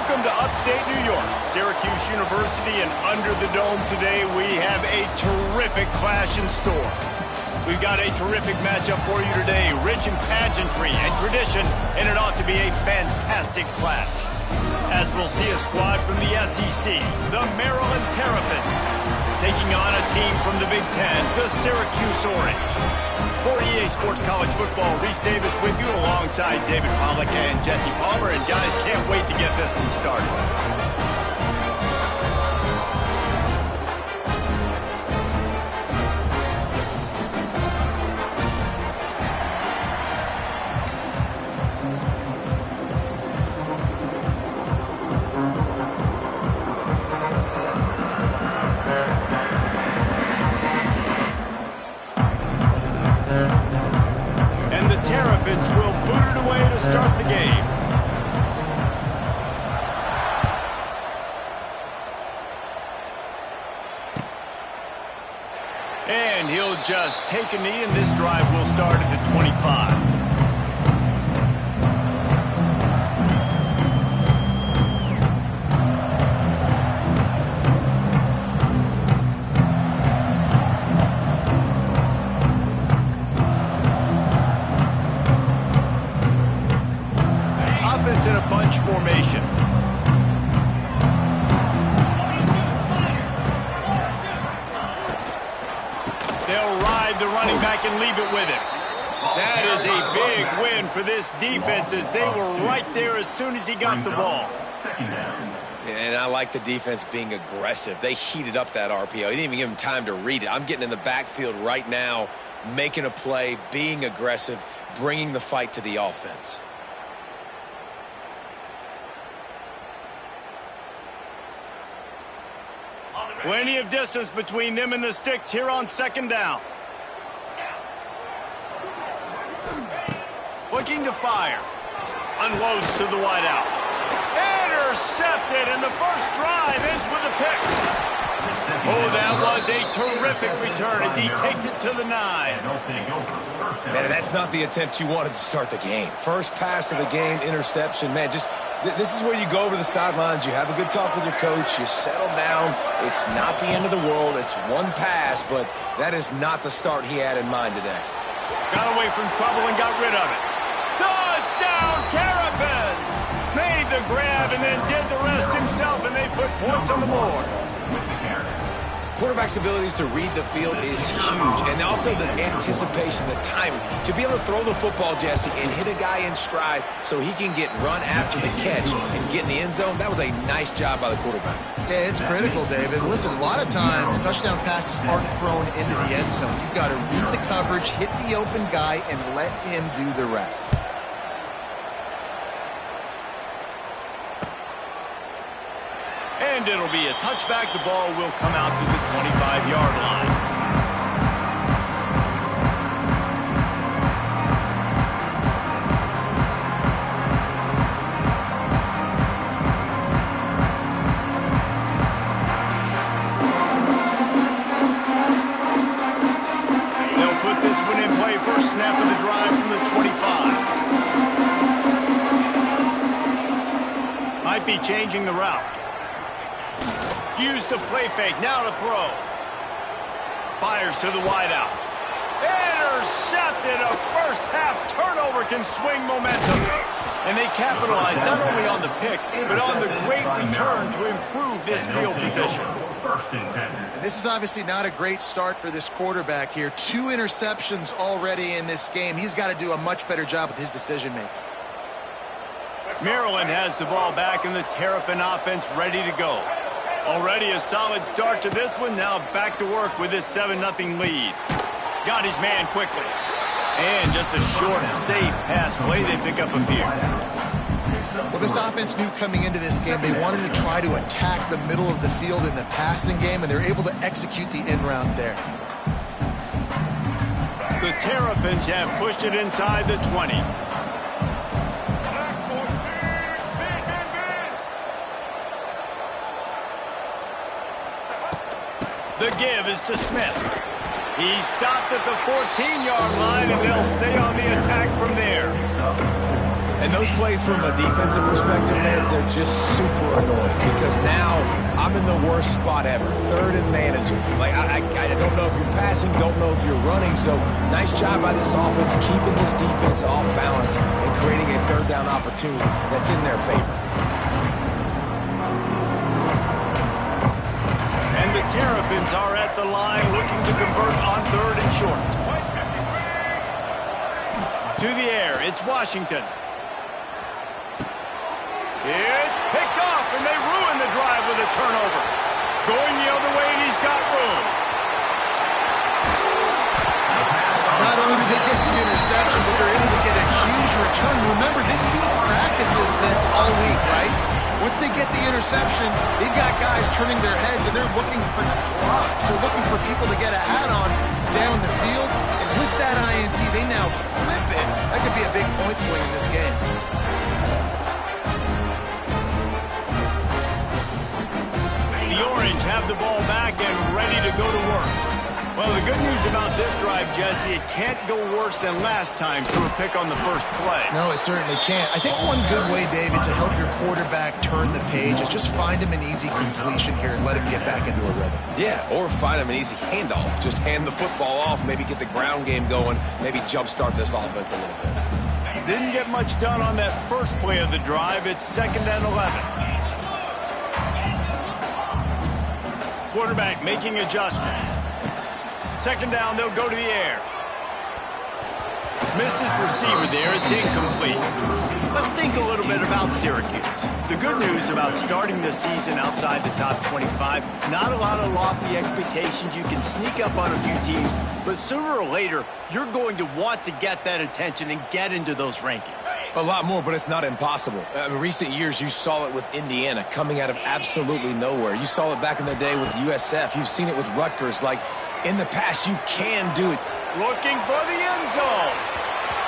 Welcome to upstate New York, Syracuse University, and under the dome today we have a terrific clash in store. We've got a terrific matchup for you today, rich in pageantry and tradition, and it ought to be a fantastic clash. As we'll see a squad from the SEC, the Maryland Terrapins, taking on a team from the Big Ten, the Syracuse Orange. For EA Sports College Football, Reese Davis with you alongside David Pollack and Jesse Palmer. And guys, can't wait to get this one started. Will boot it away to start the game. And he'll just take a knee, and this drive will start at the 25. In a bunch formation. They'll ride the running back and leave it with him. That is a big win for this defense, as they were right there as soon as he got the ball. And I like the defense being aggressive. They heated up that RPO. He didn't even give him time to read it. I'm getting in the backfield right now, making a play, being aggressive, bringing the fight to the offense. Plenty of distance between them and the sticks here on second down. Looking to fire. Unloads to the wideout. Intercepted, and the first drive ends with a pick. Oh, that was a terrific return as he takes it to the 9. Man, that's not the attempt you wanted to start the game. First pass of the game, interception. Man, just this is where you go over the sidelines. You have a good talk with your coach. You settle down. It's not the end of the world. It's one pass, but that is not the start he had in mind today. Got away from trouble and got rid of it. Touchdown, Terrapins! Made the grab and then did the rest himself, and they put points on the board. Quarterback's abilities to read the field is huge, and also the anticipation, the timing. To be able to throw the football, Jesse, and hit a guy in stride so he can get run after the catch and get in the end zone, that was a nice job by the quarterback. Yeah, it's critical, David. Listen, a lot of times touchdown passes aren't thrown into the end zone. You've got to read the coverage, hit the open guy, and let him do the rest. And it'll be a touchback. The ball will come out to the 25-yard line. They'll put this one in play. First snap of the drive from the 25. Might be changing the route. Use the play fake, now to throw. Fires to the wideout. Intercepted. A first-half turnover can swing momentum. And they capitalize not only on the pick, but on the great return to improve this field position. And this is obviously not a great start for this quarterback here. 2 interceptions already in this game. He's got to do a much better job with his decision-making. Maryland has the ball back, and the Terrapin offense ready to go. Already a solid start to this one. Now back to work with this 7-0 lead. Got his man quickly. And just a short, safe pass play. They pick up a few. Well, this offense knew coming into this game they wanted to try to attack the middle of the field in the passing game, and they're able to execute the end route there. The Terrapins have pushed it inside the 20. The give is to Smith. He stopped at the 14-yard line, and they'll stay on the attack from there. And those plays from a defensive perspective, man, they're just super annoying because now I'm in the worst spot ever, third and managing. Like, I don't know if you're passing, don't know if you're running, so nice job by this offense keeping this defense off balance and creating a third down opportunity that's in their favor. And the Terrapins are at the line looking to convert on third and short. To the air, it's Washington. It's picked off, and they ruin the drive with a turnover. Going the other way, and he's got room. Not only do they get the interception, but they're able to get a huge return. Remember, this team practices this all week, right? Once they get the interception, they've got guys turning their heads, and they're looking for blocks. They're looking for people to get a hat on down the field. And with that INT, they now flip it. That could be a big point swing in this game. The Orange have the ball back and ready to go to work. Well, the good news about this drive, Jesse, it can't go worse than last time through a pick on the first play. No, it certainly can't. I think one good way, David, to help your quarterback turn the page is just find him an easy completion here and let him get back into a rhythm. Yeah, or find him an easy handoff. Just hand the football off, maybe get the ground game going, maybe jumpstart this offense a little bit. Didn't get much done on that first play of the drive. It's 2nd and 11. Quarterback making adjustments. 2nd down, they'll go to the air. Missed his receiver there. It's incomplete. Let's think a little bit about Syracuse. The good news about starting the season outside the top 25, not a lot of lofty expectations. You can sneak up on a few teams, but sooner or later, you're going to want to get that attention and get into those rankings. A lot more, but it's not impossible. In recent years, you saw it with Indiana coming out of absolutely nowhere. You saw it back in the day with USF. You've seen it with Rutgers. Like, in the past, you can do it. Looking for the end zone.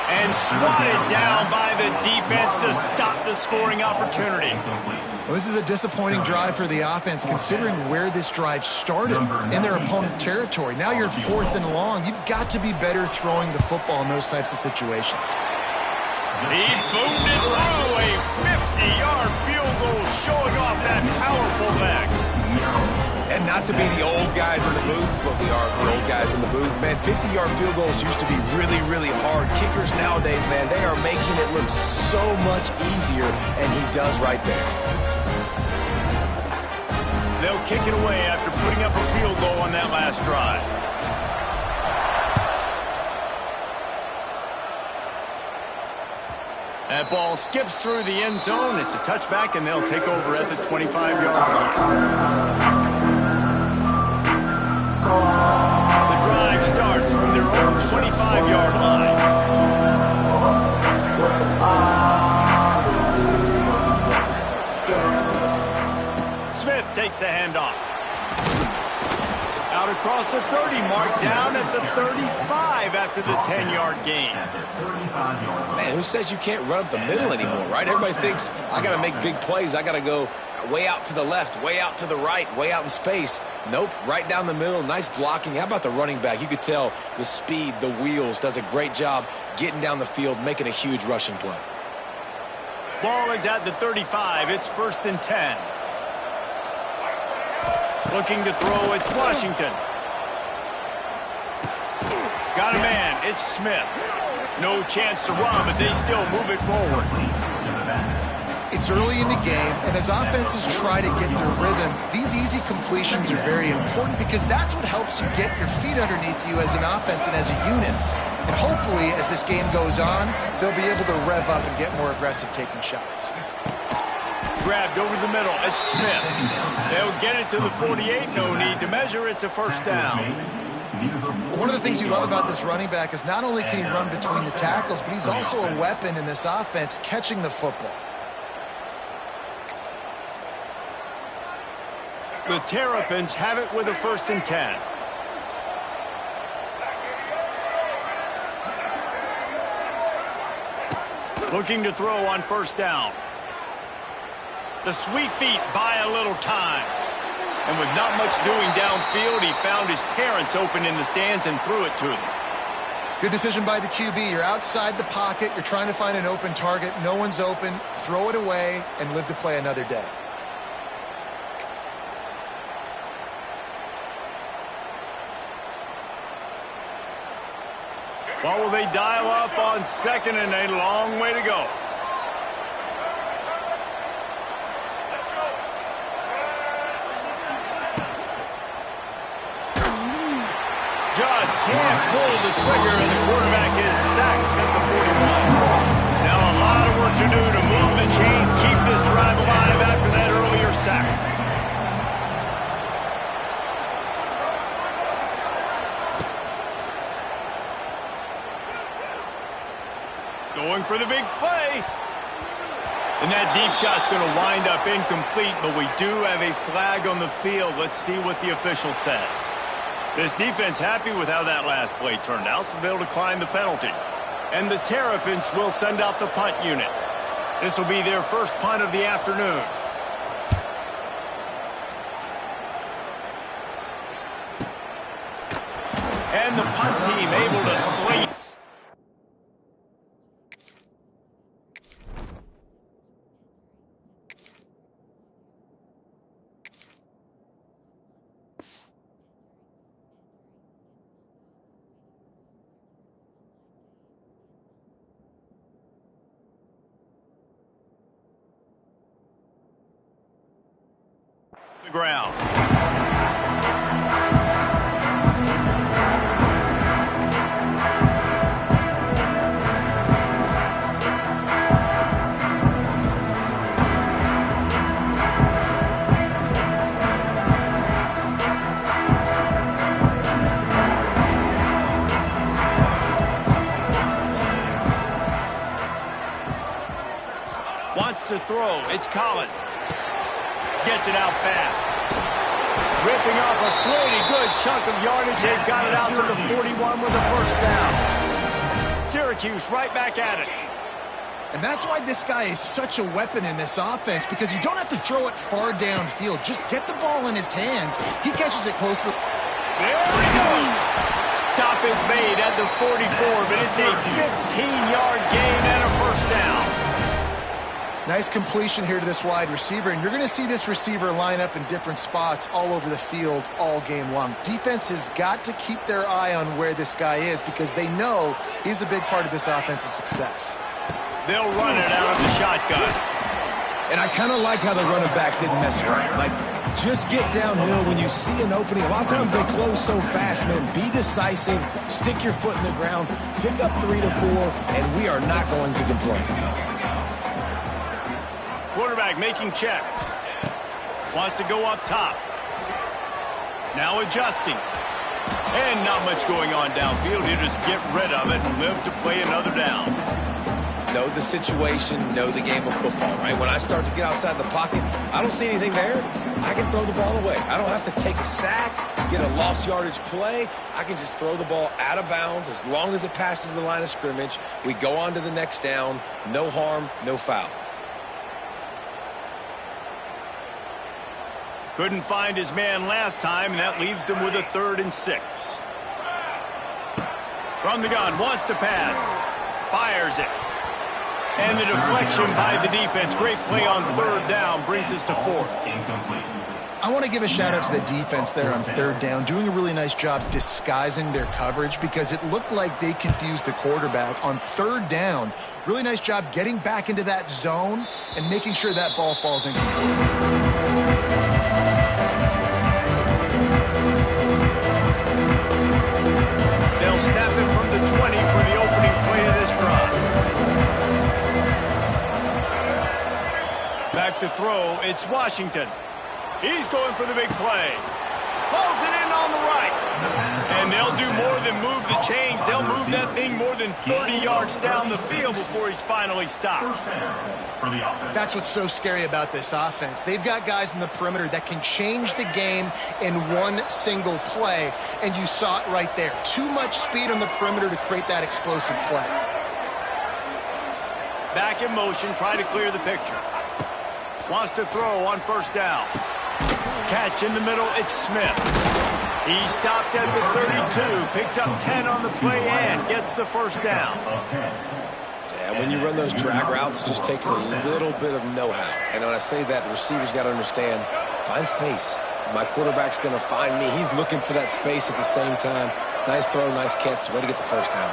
And swatted down by the defense to stop the scoring opportunity. Well, this is a disappointing drive for the offense, considering where this drive started in their opponent territory. Now you're 4th and long. You've got to be better throwing the football in those types of situations. He boomed it through a 50-yard field goal, showing off that powerful back. And not to be the old guys in the booth, but we are the old guys in the booth. Man, 50-yard field goals used to be really, really hard. Kickers nowadays, man, they are making it look so much easier, and he does right there. They'll kick it away after putting up a field goal on that last drive. That ball skips through the end zone. It's a touchback, and they'll take over at the 25-yard line. The drive starts from their own 25-yard line. Smith takes the handoff. Out across the 30 mark, down at the 35 after the 10-yard gain. Man, who says you can't run up the middle anymore, right? Everybody thinks, I got to make big plays. I got to go way out to the left, way out to the right, way out in space. Nope, right down the middle, nice blocking. How about the running back? You could tell the speed, the wheels, does a great job getting down the field, making a huge rushing play. Ball is at the 35. It's 1st and 10. Looking to throw, it's Washington. Got a man, it's Smith. No chance to run, but they still move it forward. It's early in the game, and as offenses try to get their rhythm, these easy completions are very important because that's what helps you get your feet underneath you as an offense and as a unit. And hopefully, as this game goes on, they'll be able to rev up and get more aggressive taking shots. Grabbed over the middle, it's Smith. They'll get it to the 48, no need to measure, it's a 1st down. One of the things you love about this running back is not only can he run between the tackles, but he's also a weapon in this offense catching the football. The Terrapins have it with a 1st and 10. Looking to throw on 1st down. The sweet feet buy a little time. And with not much doing downfield, he found his parents open in the stands and threw it to them. Good decision by the QB. You're outside the pocket. You're trying to find an open target. No one's open. Throw it away and live to play another day. What will they dial up on second and a long way to go? Just can't pull the trigger, and the quarterback is sacked at the 41. Now a lot of work to do to move the chains, keep this drive alive after that earlier sack. Going for the big play. And that deep shot's going to wind up incomplete, but we do have a flag on the field. Let's see what the official says. This defense happy with how that last play turned out, so they'll decline the penalty. And the Terrapins will send out the punt unit. This will be their first punt of the afternoon. And the punt team able to sling it. The ground. Wants to throw. It's Collins. Gets it out fast. Ripping off a pretty good chunk of yardage. They've got it out to the 41 with a first down. Syracuse right back at it. And that's why this guy is such a weapon in this offense, because you don't have to throw it far downfield. Just get the ball in his hands. He catches it close to... There he goes. Stop is made at the 44, but it's a 15-yard gain and a first down. Nice completion here to this wide receiver, and you're going to see this receiver line up in different spots all over the field all game long. Defense has got to keep their eye on where this guy is, because they know he's a big part of this offense's success. They'll run it out of the shotgun. And I kind of like how the running back didn't mess around. Like, just get downhill when you see an opening. A lot of times they close so fast, man. Be decisive, stick your foot in the ground, pick up 3 to 4, and we are not going to complain. Quarterback making checks. Wants to go up top. Now adjusting. And not much going on downfield. He'll just get rid of it and live to play another down. Know the situation, know the game of football, right? When I start to get outside the pocket, I don't see anything there, I can throw the ball away. I don't have to take a sack, get a lost yardage play. I can just throw the ball out of bounds as long as it passes the line of scrimmage. We go on to the next down. No harm, no foul. Couldn't find his man last time, and that leaves him with a 3rd and 6. From the gun, wants to pass. Fires it. And the deflection by the defense. Great play on 3rd down brings us to 4th. I want to give a shout-out to the defense there on 3rd down, doing a really nice job disguising their coverage, because it looked like they confused the quarterback on 3rd down. Really nice job getting back into that zone and making sure that ball falls incomplete. They'll snap it from the 20 for the opening play of this drive. Back to throw, it's Washington. He's going for the big play. Pulls it in on the right. And they'll do more than move the chains. They'll move that thing more than 30 yards down the field before he's finally stopped. That's what's so scary about this offense. They've got guys in the perimeter that can change the game in one single play, and you saw it right there. Too much speed on the perimeter to create that explosive play. Back in motion, try to clear the picture. Wants to throw on 1st down. Catch in the middle, it's Smith. He stopped at the 32, picks up 10 on the play and gets the first down. Yeah, when you run those drag routes, it just takes a little bit of know-how. And when I say that, the receiver's got to understand, find space. My quarterback's going to find me. He's looking for that space at the same time. Nice throw, nice catch. Way to get the first down.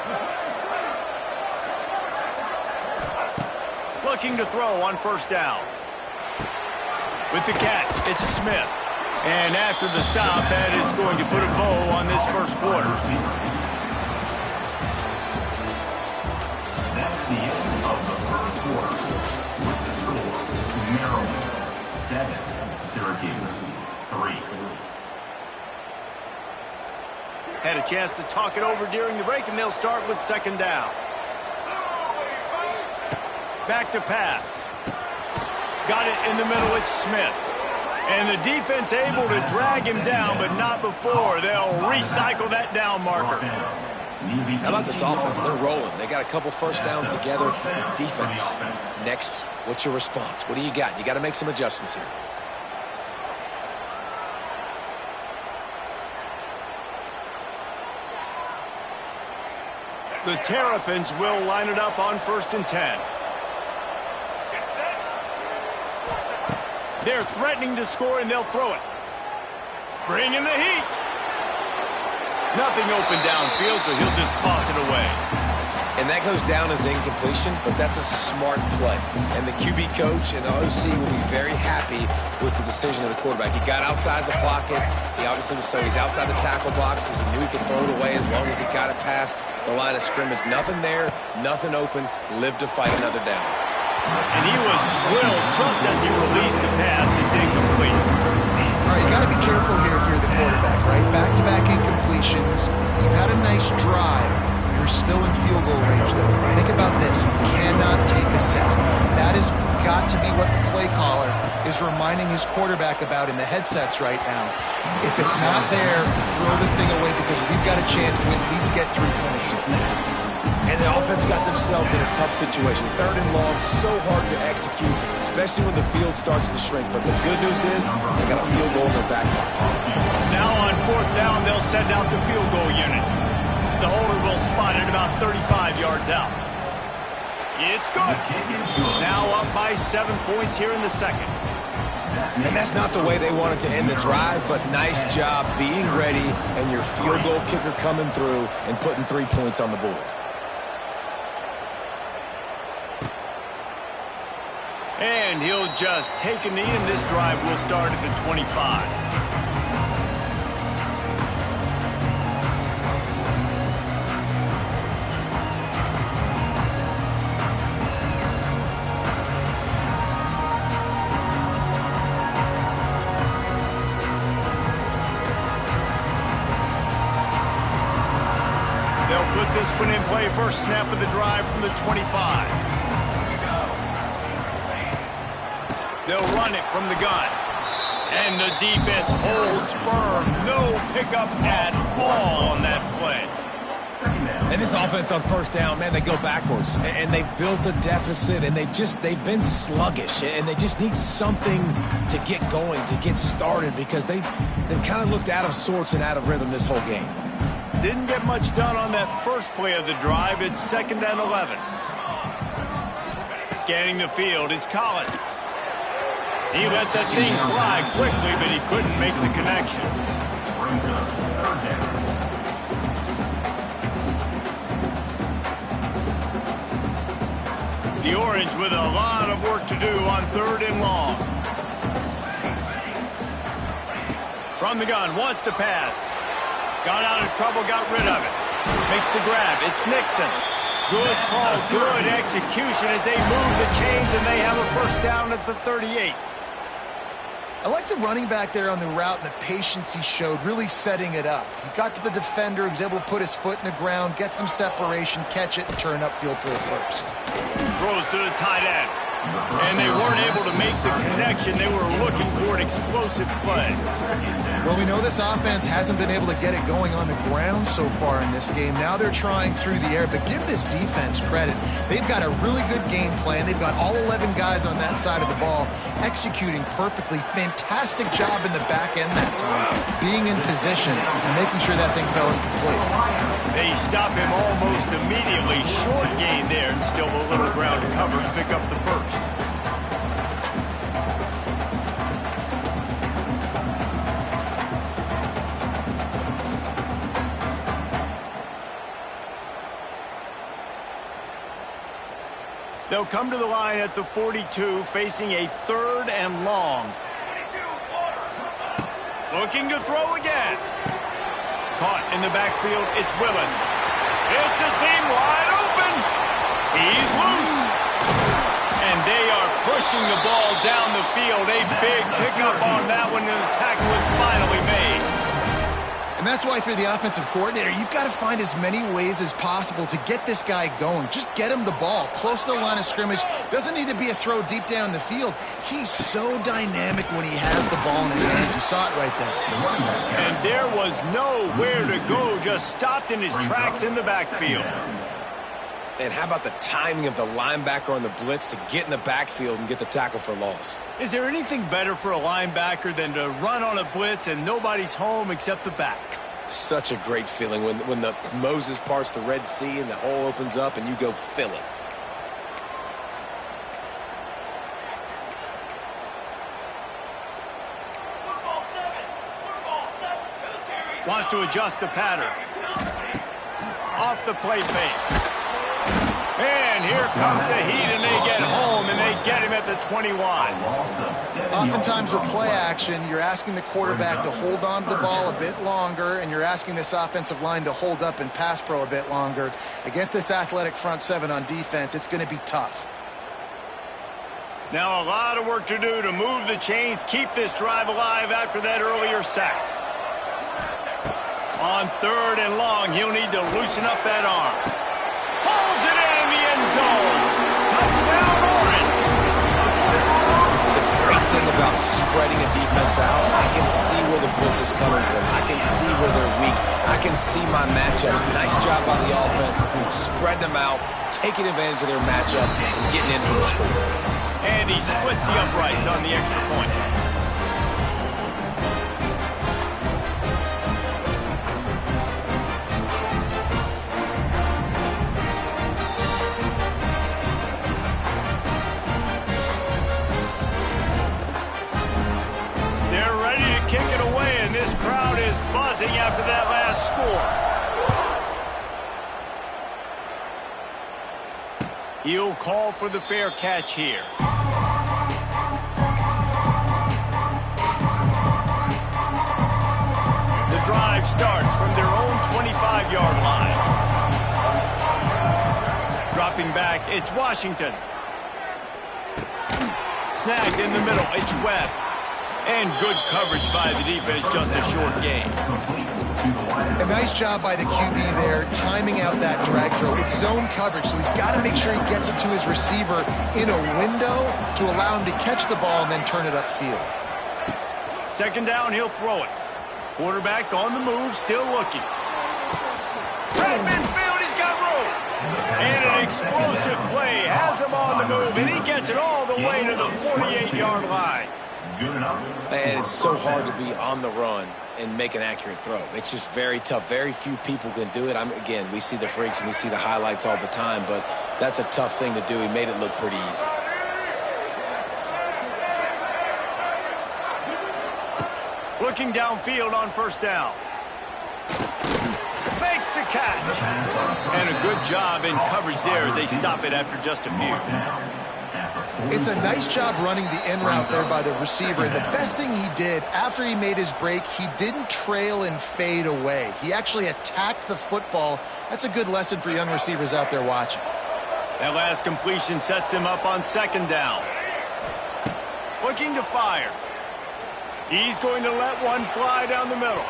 Looking to throw on first down. With the catch, it's Smith. And after the stop, that is going to put a bow on this first quarter. That's the end of the first quarter. With the score, Maryland 7, Syracuse 3. Had a chance to talk it over during the break, and they'll start with second down. Back to pass. Got it in the middle, it's Smith. And the defense able to drag him down, but not before. They'll recycle that down marker. How about this offense? They're rolling. They got a couple first downs together. Defense. Next, what's your response? What do you got? You got to make some adjustments here. The Terrapins will line it up on 1st and 10. They're threatening to score, and they'll throw it. Bring in the heat. Nothing open downfield, so he'll just toss it away. And that goes down as incompletion, but that's a smart play. And the QB coach and the OC will be very happy with the decision of the quarterback. He got outside the pocket. He obviously was so he's outside the tackle boxes. He knew he could throw it away as long as he got it past the line of scrimmage. Nothing there, nothing open. Live to fight another down. And he was drilled just as he released the pass. It's incomplete. All right, you got to be careful here if you're the quarterback, right? Back-to-back incompletions. You've had a nice drive. You're still in field goal range, though. Think about this. You cannot take a sack. That has got to be what the play caller is reminding his quarterback about in the headsets right now. If it's not there, throw this thing away because we've got a chance to at least get 3 points here. And the offense got themselves in a tough situation. 3rd and long, so hard to execute, especially when the field starts to shrink. But the good news is they got a field goal in their back pocket. Now on 4th down, they'll send out the field goal unit. The holder will spot it about 35 yards out. It's good. Now up by 7 points here in the second. And that's not the way they wanted to end the drive, but nice job being ready and your field goal kicker coming through and putting 3 points on the board. And he'll just take a knee, and this drive will start at the 25. They'll put this one in play. First snap of the drive from the 25. They'll run it from the gun. And the defense holds firm. No pickup at all on that play. And this offense on 1st down, man, they go backwards. And they've built a deficit, and they've been sluggish. And they just need something to get going, to get started, because they've kind of looked out of sorts and out of rhythm this whole game. Didn't get much done on that first play of the drive. It's 2nd and 11. Scanning the field, it's Collins. He let that thing fly quickly, but he couldn't make the connection. The Orange with a lot of work to do on 3rd and long. From the gun, wants to pass. Got out of trouble, got rid of it. Makes the grab, it's Nixon. Good call, good execution as they move the chains, and they have a first down at the 38. I like the running back there on the route and the patience he showed, really setting it up. He got to the defender, he was able to put his foot in the ground, get some separation, catch it, and turn upfield for the first. Throws to the tight end. And they weren't able to make the connection. They were looking for an explosive play. Well, we know this offense hasn't been able to get it going on the ground so far in this game. Now they're trying through the air, but give this defense credit. They've got a really good game plan. They've got all 11 guys on that side of the ball executing perfectly. Fantastic job in the back end that time, being in position and making sure that thing fell incomplete. They stop him almost immediately. Short gain there, and still a little ground to cover to pick up the first. They'll come to the line at the 42, facing a 3rd and long. Looking to throw again. Caught in the backfield, it's Willis. It's a seam wide open. He's loose. And they are pushing the ball down the field. A big pickup on that one, and the tackle is finally made. And that's why, if you're the offensive coordinator, you've got to find as many ways as possible to get this guy going. Just get him the ball close to the line of scrimmage. Doesn't need to be a throw deep down the field. He's so dynamic when he has the ball in his hands. You saw it right there. And there was nowhere to go, just stopped in his tracks in the backfield. And how about the timing of the linebacker on the blitz to get in the backfield and get the tackle for loss? Is there anything better for a linebacker than to run on a blitz and nobody's home except the back? Such a great feeling when the Moses parts the Red Sea and the hole opens up and you go fill it. Wants to adjust the pattern. Off the play fake. And here comes the heat, and they get home, and they get him at the 21. Oftentimes with play action, you're asking the quarterback to hold on to the ball a bit longer, and you're asking this offensive line to hold up and pass pro a bit longer. Against this athletic front seven on defense, it's going to be tough. Now a lot of work to do to move the chains, keep this drive alive after that earlier sack. On 3rd and long, he'll need to loosen up that arm. Pulls it in the end zone. Touchdown, Orange. The great thing about spreading a defense out, I can see where the blitz is coming from. I can see where they're weak. I can see my matchups. Nice job by the offense, spreading them out, taking advantage of their matchup, and getting in for the score. And he splits the uprights on the extra point. After that last score. He'll call for the fair catch here. The drive starts from their own 25-yard line. Dropping back, it's Washington. Snagged in the middle, it's Webb. And good coverage by the defense, just a short game. A nice job by the QB there, timing out that drag throw. It's zone coverage, so he's got to make sure he gets it to his receiver in a window to allow him to catch the ball and then turn it upfield. 2nd down, he'll throw it. Quarterback on the move, still looking. Right midfield, he's got room. And an explosive play has him on the move, and he gets it all the way to the 48-yard line. And it's so hard to be on the run and make an accurate throw. It's just very tough. Very few people can do it. Again, we see the freaks and we see the highlights all the time, but that's a tough thing to do. He made it look pretty easy. Looking downfield on 1st down. Makes the catch. And a good job in coverage there as they stop it after just a few. It's a nice job running the in route there by the receiver. And the best thing he did after he made his break, he didn't trail and fade away. He actually attacked the football. That's a good lesson for young receivers out there watching. That last completion sets him up on 2nd down. Looking to fire. He's going to let one fly down the middle.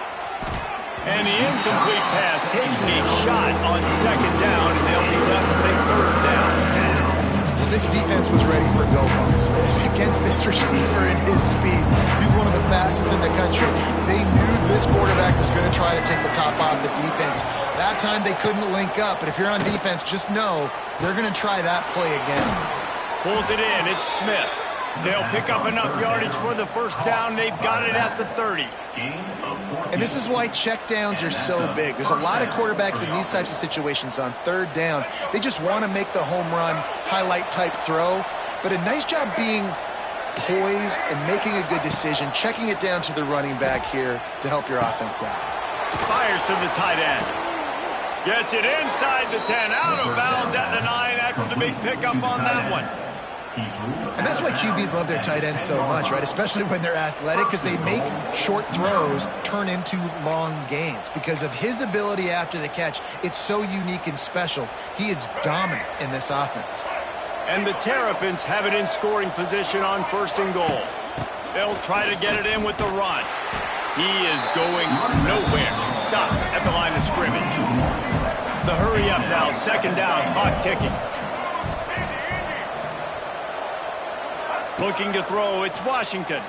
And the incomplete pass taking a shot on 2nd down, and they'll be left with a 3rd down. This defense was ready for go against this receiver and his speed. He's one of the fastest in the country. They knew this quarterback was going to try to take the top off the defense. That time they couldn't link up, but if you're on defense, just know they're going to try that play again. Pulls it in. It's Smith. They'll pick up enough yardage for the first down. They've got it at the 30. And this is why checkdowns are so big. There's a lot of quarterbacks in these types of situations on third down. They just want to make the home run, highlight-type throw. But a nice job being poised and making a good decision, checking it down to the running back here to help your offense out. Fires to the tight end. Gets it inside the 10, out of bounds at the 9 after the big pickup on that one. And that's why QBs love their tight ends so much, right? Especially when they're athletic, because they make short throws turn into long gains. Because of his ability after the catch, it's so unique and special. He is dominant in this offense. And the Terrapins have it in scoring position on first and goal. They'll try to get it in with the run. He is going nowhere. Stop at the line of scrimmage. The hurry up now, second down, clock ticking. Looking to throw, it's Washington.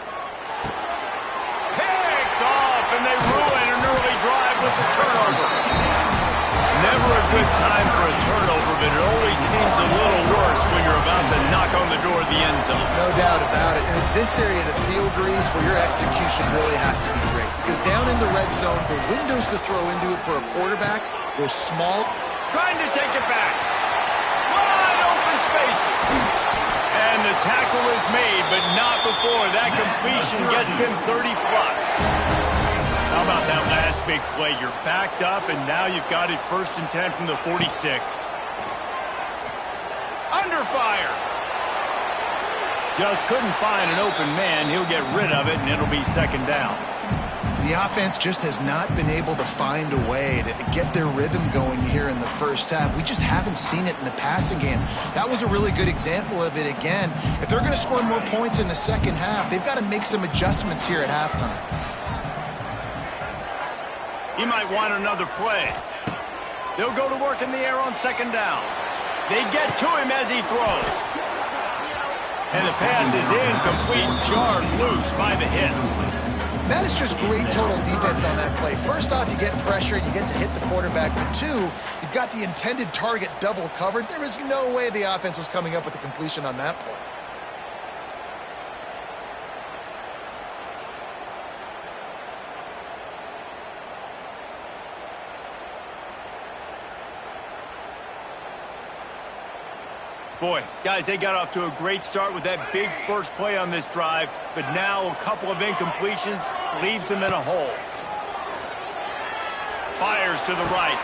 Picked off, and they ruin an early drive with the turnover. Never a good time for a turnover, but it always seems a little worse when you're about to knock on the door of the end zone. No doubt about it. And it's this area of the field, Grease, where your execution really has to be great. Because down in the red zone, the windows to throw into it for a quarterback, they're small. Trying to take it back. Wide open spaces. And the tackle is made, but not before that completion gets them 30-plus. How about that last big play? You're backed up, and now you've got it 1st and 10 from the 46. Under fire. Just couldn't find an open man. He'll get rid of it, and it'll be second down. The offense just has not been able to find a way to get their rhythm going here in the first half. We just haven't seen it in the passing game. That was a really good example of it again. If they're going to score more points in the second half, they've got to make some adjustments here at halftime. He might want another play. They'll go to work in the air on second down. They get to him as he throws. And the pass is incomplete, jarred loose by the hit. That is just great total defense on that play. First off, you get pressure and you get to hit the quarterback. But two, you've got the intended target double covered. There is no way the offense was coming up with a completion on that play. Boy, guys, they got off to a great start with that big first play on this drive, but now a couple of incompletions leaves them in a hole. Fires to the right.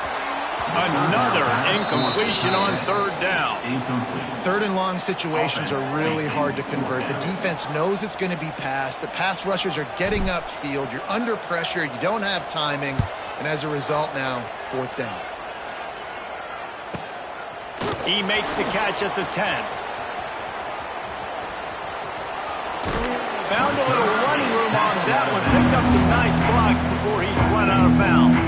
Another incompletion on third down. Third and long situations are really hard to convert. The defense knows it's going to be passed. The pass rushers are getting upfield. You're under pressure. You don't have timing. And as a result now, fourth down. He makes the catch at the 10. Found a little running room on that one. Picked up some nice blocks before he's run out of bounds.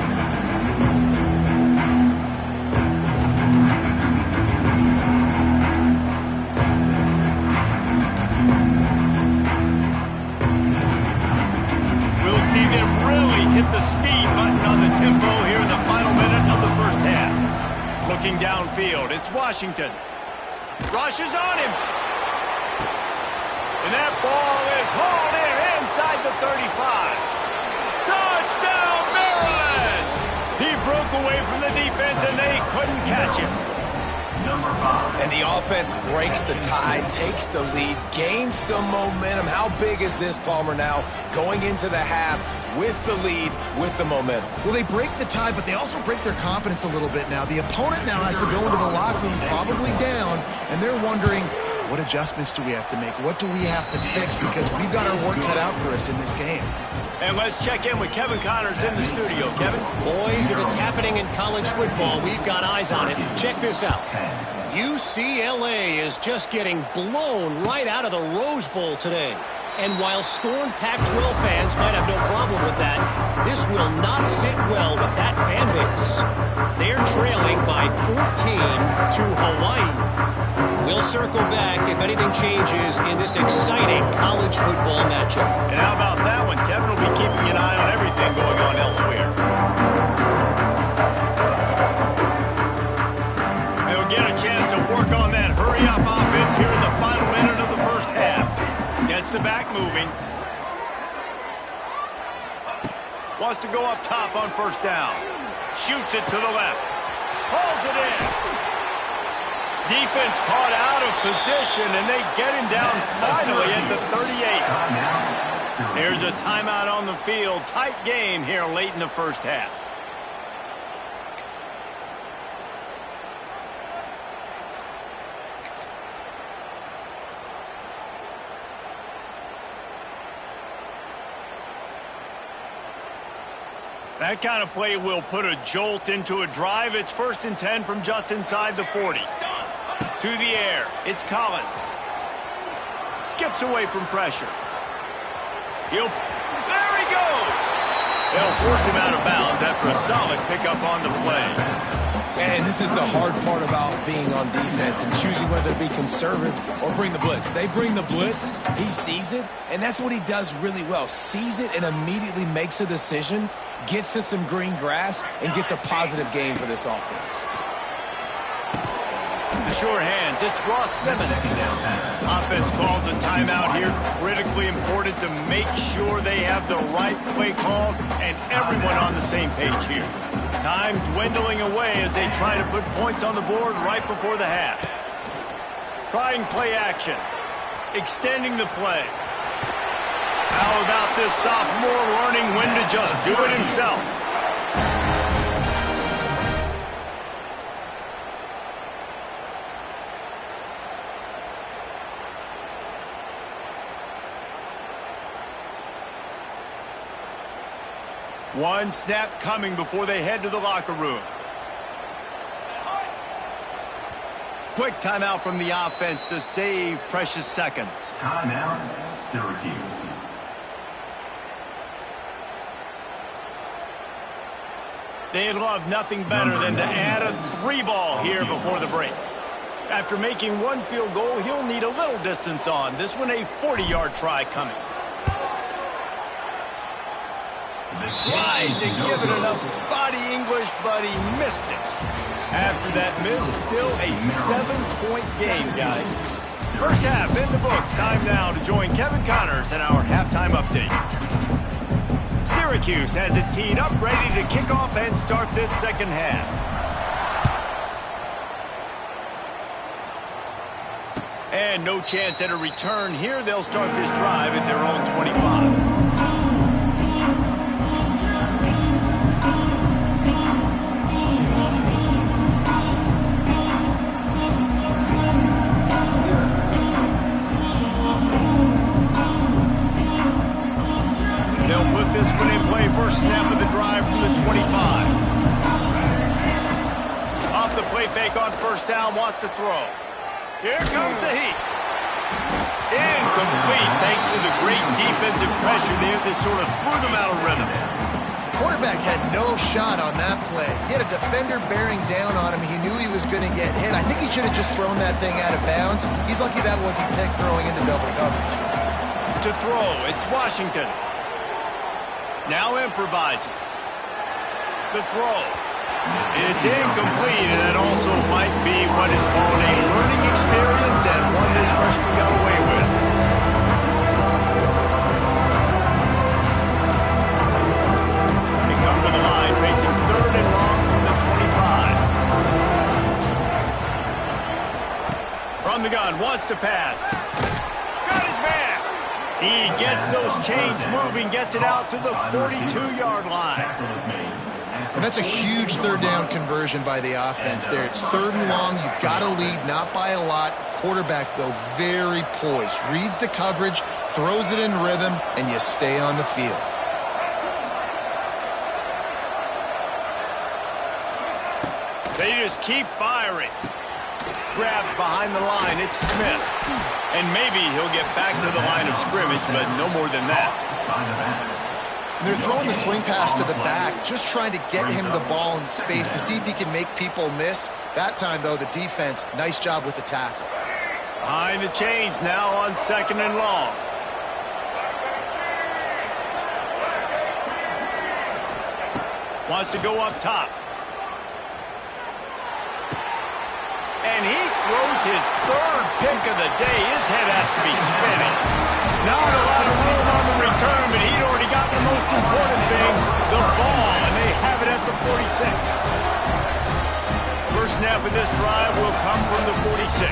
We'll see them really hit the speed button on the tempo here in the final minute of the first half. Looking downfield, it's Washington. Rushes on him. And that ball is hauled in inside the 35. Touchdown, Maryland! He broke away from the defense, and they couldn't catch him. And the offense breaks the tie, takes the lead, gains some momentum. How big is this, Palmer, now going into the half with the lead, with the momentum? Well, they break the tie, but they also break their confidence a little bit now. The opponent now has to go into the locker room probably down, and they're wondering, what adjustments do we have to make? What do we have to fix? Because we've got our work cut out for us in this game. And let's check in with Kevin Connors in the studio. Kevin? Boys, if it's happening in college football, we've got eyes on it. Check this out. UCLA is just getting blown right out of the Rose Bowl today. And while scorned Pac-12 fans might have no problem with that, this will not sit well with that fan base. They're trailing by 14 to Hawaii. We'll circle back if anything changes in this exciting college football matchup. And how about that one? Kevin will be keeping an eye on everything going on elsewhere. They'll get a chance to work on that hurry-up offense here in the final minute of the first half. Gets the back moving. Wants to go up top on first down. Shoots it to the left. Pulls it in. Defense caught out of position, and they get him down finally at the 38. Here's a timeout on the field. Tight game here late in the first half. That kind of play will put a jolt into a drive. It's 1st and 10 from just inside the 40. To the air, it's Collins. Skips away from pressure. There he goes! They'll force him out of bounds after a solid pickup on the play. And this is the hard part about being on defense and choosing whether to be conservative or bring the blitz. They bring the blitz, he sees it, and that's what he does really well. Sees it and immediately makes a decision, gets to some green grass, and gets a positive gain for this offense. The sure hands, it's Ross Simmons. Offense calls a timeout here. Critically important to make sure they have the right play call and everyone on the same page here. Time dwindling away as they try to put points on the board right before the half. Trying play action. Extending the play. How about this sophomore learning when to just do it himself? One snap coming before they head to the locker room. Quick timeout from the offense to save precious seconds. Timeout, Syracuse. They'd love nothing better than to add a 3-ball here before the break. After making one field goal, he'll need a little distance on. This one a 40-yard try coming. Tried to give it enough body English, but he missed it. After that miss, still a 7-point game, guys. First half in the books. Time now to join Kevin Connors in our halftime update. Syracuse has it teed up, ready to kick off and start this second half. And no chance at a return here. They'll start this drive at their own 25. This one in play, first snap of the drive from the 25. Off the play fake on first down, wants to throw. Here comes the heat. Incomplete thanks to the great defensive pressure there that sort of threw them out of rhythm. Quarterback had no shot on that play. He had a defender bearing down on him. He knew he was going to get hit. I think he should have just thrown that thing out of bounds. He's lucky that wasn't picked throwing into double coverage. To throw, it's Washington. Now improvising. The throw. It's incomplete, and that also might be what is called a learning experience and one this freshman got away with. They come to the line, facing 3rd and long from the 25. From the gun, wants to pass. Got his man. He gets those chains moving, gets it out to the 42-yard line. And that's a huge 3rd down conversion by the offense there. It's 3rd and long. You've got to lead, not by a lot. Quarterback, though, very poised. Reads the coverage, throws it in rhythm, and you stay on the field. They just keep firing. Grabbed behind the line, it's Smith. And maybe he'll get back to the line of scrimmage, but no more than that. They're throwing the swing pass to the back, just trying to get him the ball in space to see if he can make people miss. That time, though, the defense, nice job with the tackle. Behind the chains now on 2nd and long. Wants to go up top. And he throws his 3rd pick of the day. His head has to be spinning. Not a lot of room on the return, but he'd already got the most important thing, the ball, and they have it at the 46. First snap of this drive will come from the 46.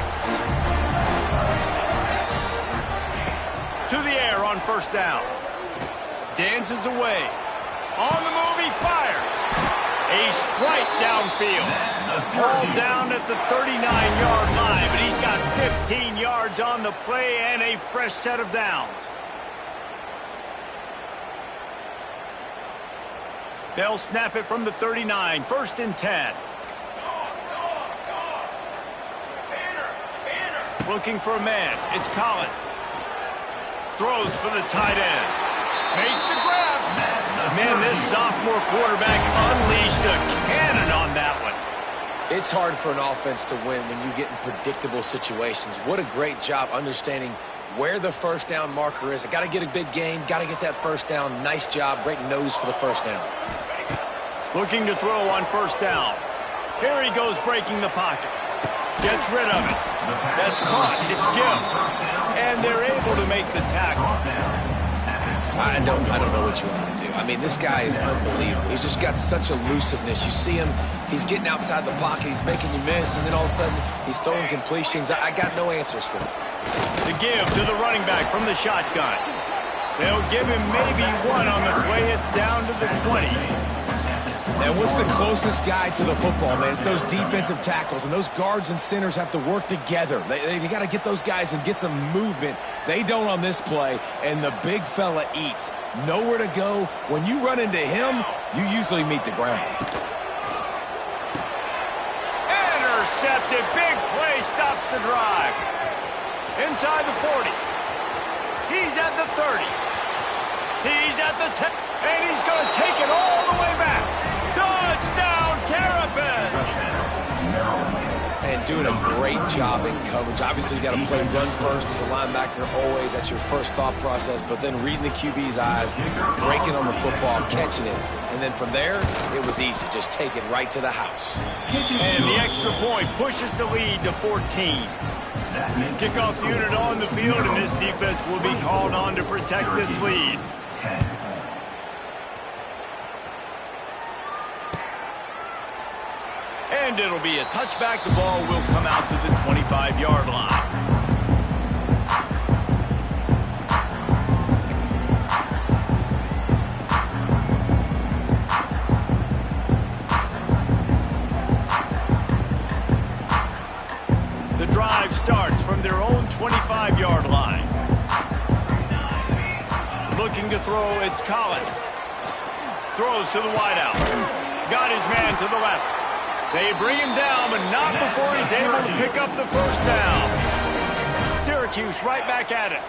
To the air on 1st down. Dances away. On the move, he fires. A strike downfield. Ball down at the 39-yard line, but he's got 15 yards on the play and a fresh set of downs. They'll snap it from the 39, 1st and 10. Looking for a man. It's Collins. Throws for the tight end. Makes the grab. Man, this sophomore quarterback unleashed a cannon on that one. It's hard for an offense to win when you get in predictable situations. What a great job understanding where the 1st down marker is. I got to get a big gain. Got to get that 1st down. Nice job. Great nose for the 1st down. Looking to throw on 1st down. Here he goes breaking the pocket. Gets rid of it. That's caught. It's Gibb. And they're able to make the tackle. I don't know what you want to do. I mean, this guy is unbelievable. He's just got such elusiveness. You see him, he's getting outside the pocket, he's making you miss, and then all of a sudden, he's throwing completions. I got no answers for him. The give to the running back from the shotgun. They'll give him maybe 1 on the play. It's down to the 20. And what's the closest guy to the football, man? It's those defensive tackles, and those guards and centers have to work together. They got to get those guys and get some movement. They don't on this play, and the big fella eats. Nowhere to go. When you run into him, you usually meet the ground. Intercepted. Big play stops the drive. Inside the 40. He's at the 30. He's at the 10. And he's going to take it all the way back. Touchdown, Terrapins! And doing a great job in coverage. Obviously, you got to play run first as a linebacker always. That's your first thought process. But then reading the QB's eyes, breaking on the football, catching it. And then from there, it was easy. Just take it right to the house. And the extra point pushes the lead to 14. Kickoff unit on the field, and this defense will be called on to protect this lead. And it'll be a touchback. The ball will come out to the 25-yard line. The drive starts from their own 25-yard line. Looking to throw, it's Collins. Throws to the wideout. Got his man to the left. They bring him down, but not before he's able to pick up the 1st down. Syracuse right back at it.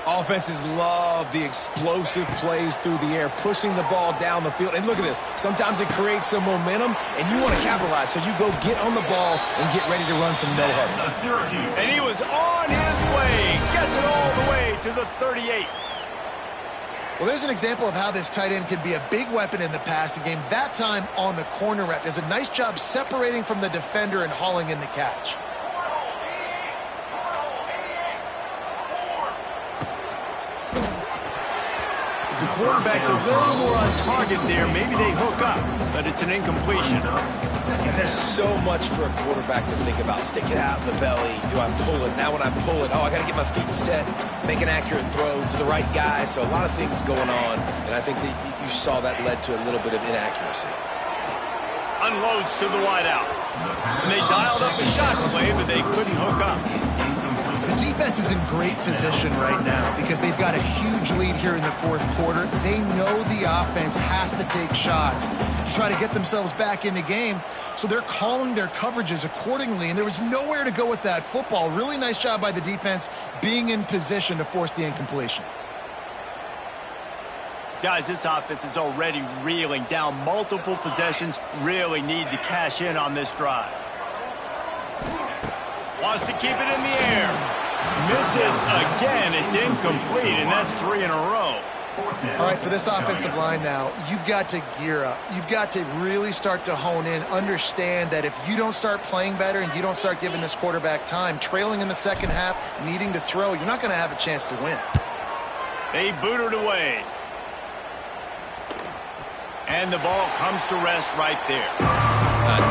Offenses love the explosive plays through the air, pushing the ball down the field. And look at this. Sometimes it creates some momentum, and you want to capitalize. So you go get on the ball and get ready to run some no-huddle. And he was on his way. Gets it all the way to the 38. Well, there's an example of how this tight end can be a big weapon in the passing game. That time on the corner route. Does a nice job separating from the defender and hauling in the catch. If the quarterback's a little more on target there, maybe they hook up, but it's an incompletion. And there's so much for a quarterback to think about. Stick it out in the belly. Do I pull it? Now when I pull it, I got to get my feet set, make an accurate throw to the right guy. So a lot of things going on, and I think that you saw that led to a little bit of inaccuracy. Unloads to the wideout. And they dialed up a shot play, but they couldn't hook up. The defense is in great position right now because they've got a huge lead here in the 4th quarter. They know the offense has to take shots to try to get themselves back in the game. So they're calling their coverages accordingly, and there was nowhere to go with that football. Really nice job by the defense being in position to force the incompletion. Guys, this offense is already reeling down multiple possessions. Really need to cash in on this drive. Wants to keep it in the air. Misses again. It's incomplete, and that's 3 in a row. All right, for this offensive line now, you've got to gear up. You've got to really start to hone in, understand that if you don't start playing better and you don't start giving this quarterback time, trailing in the second half, needing to throw, you're not going to have a chance to win. They boot it away. And the ball comes to rest right there.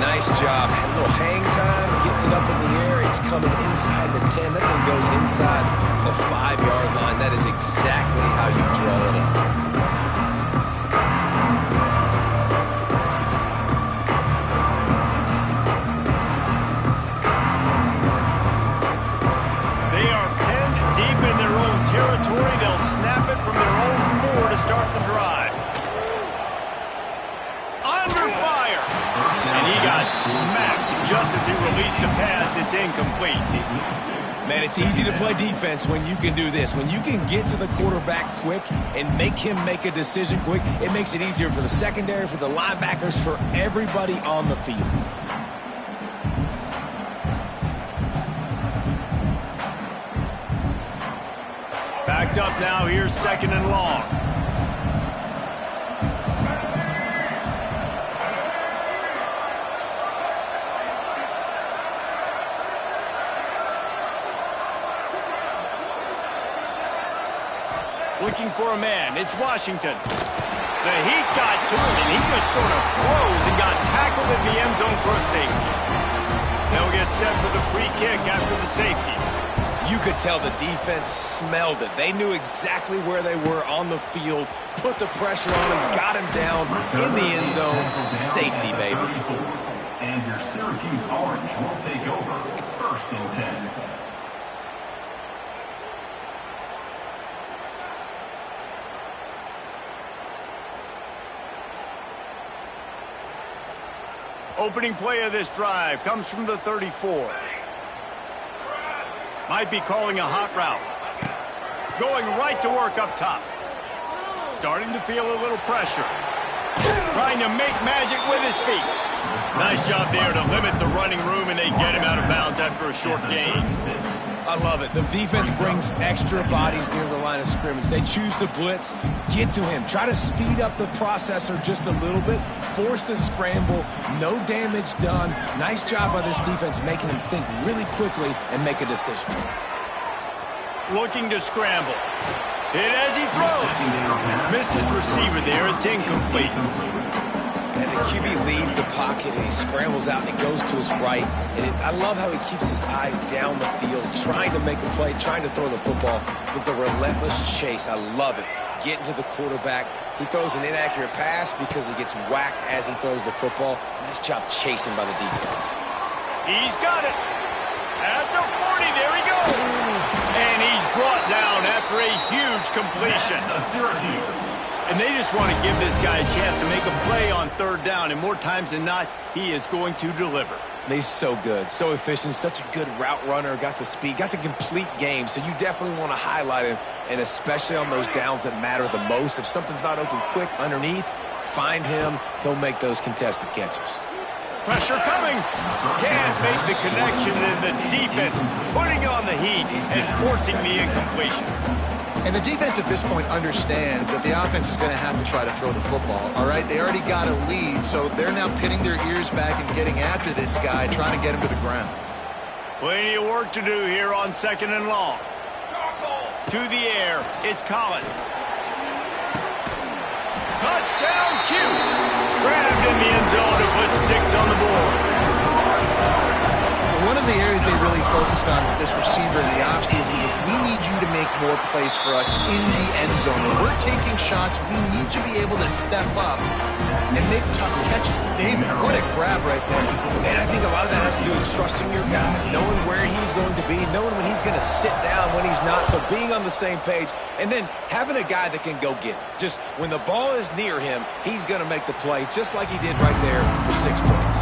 Nice job. Had a little hang time, getting it up in the air. It's coming inside the 10. That thing goes inside the 5-yard line. That is exactly how you draw it up. They are penned deep in their own territory. They'll snap it from their own 4 to start the drive. Under fire. And he got smacked just as he released the pass. It's incomplete. Man, it's easy to play defense when you can do this. When you can get to the quarterback quick and make him make a decision quick, it makes it easier for the secondary, for the linebackers, for everybody on the field. Backed up now. Here's 2nd and long. Looking for a man. It's Washington. The heat got to him, and he just sort of froze and got tackled in the end zone for a safety. They'll get set for the free kick after the safety. You could tell the defense smelled it. They knew exactly where they were on the field, put the pressure on him, got him down in the end zone. Safety, baby. And your Syracuse Orange will take over 1st and 10. Opening play of this drive comes from the 34. Might be calling a hot route. Going right to work up top. Starting to feel a little pressure. Trying to make magic with his feet. Nice job there to limit the running room, and they get him out of bounds after a short gain. I love it. The defense brings extra bodies near the line of scrimmage. They choose to blitz, get to him, try to speed up the processor just a little bit, force the scramble, no damage done. Nice job by this defense making him think really quickly and make a decision. Looking to scramble. Hit as he throws. Missed his receiver there. It's incomplete. And the QB leaves the pocket and he scrambles out and he goes to his right. And I love how he keeps his eyes down the field, trying to make a play, trying to throw the football with the relentless chase. I love it. Getting to the quarterback. He throws an inaccurate pass because he gets whacked as he throws the football. Nice job chasing by the defense. He's got it. At the 40, there he goes. And he's brought down after a huge completion. And they just want to give this guy a chance to make a play on 3rd down, and more times than not, he is going to deliver. He's so good, so efficient, such a good route runner, got the speed, got the complete game, so you definitely want to highlight him, and especially on those downs that matter the most. If something's not open quick underneath, find him, he'll make those contested catches. Pressure coming. Can't make the connection, and the defense putting on the heat and forcing the incompletion. And the defense at this point understands that the offense is going to have to try to throw the football, all right? They already got a lead, so they're now pinning their ears back and getting after this guy, trying to get him to the ground. Plenty of work to do here on 2nd and long. To the air, it's Collins. Touchdown, Cuse. Grabbed in the end zone to put 6 on the board. One of the areas they really focused on with this receiver in the offseason was we need you to make more plays for us in the end zone. When we're taking shots, we need you to be able to step up and make tough catches. David, what a grab right there. And I think a lot of that has to do with trusting your guy, knowing where he's going to be, knowing when he's going to sit down, when he's not, so being on the same page, and then having a guy that can go get it. Just when the ball is near him, he's going to make the play, just like he did right there for 6 points.